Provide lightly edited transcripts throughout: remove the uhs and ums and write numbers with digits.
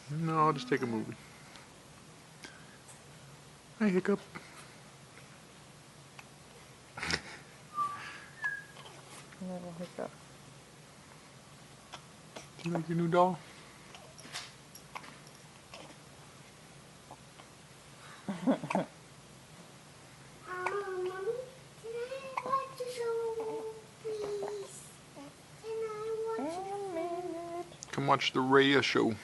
No, I'll just take a movie. Hi, Hiccup. Little Hiccup. Do you like your new doll? Mommy, can I watch the show, please? Can I watch it? Come watch the Raya show.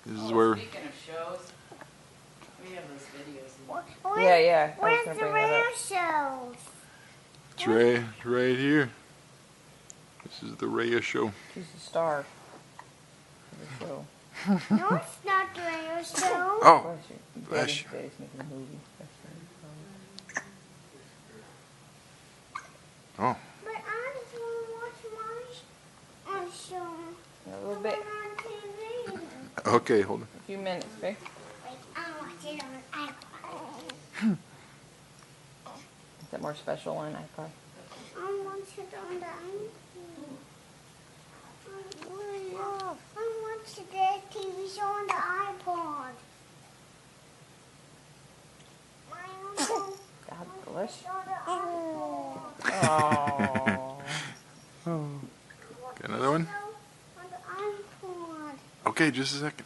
This is where. Speaking of shows, we have those videos. Yeah. Where's the rare shows? It's right here. This is the Raya show. She's the star of the show. No, it's not the rare show. Oh, bless you. Daddy's making a movie. Oh. But I just want to watch my show. A little bit. On TV. Okay, hold on. A few minutes, okay? Wait, I'll watch it on iPod. Is that more special on iPod? I watch it on the iPod. I watch the TV show on the iPod. My uncle God bless you. on the iPod. Oh. Got another one? On the iPod. Okay, just a second.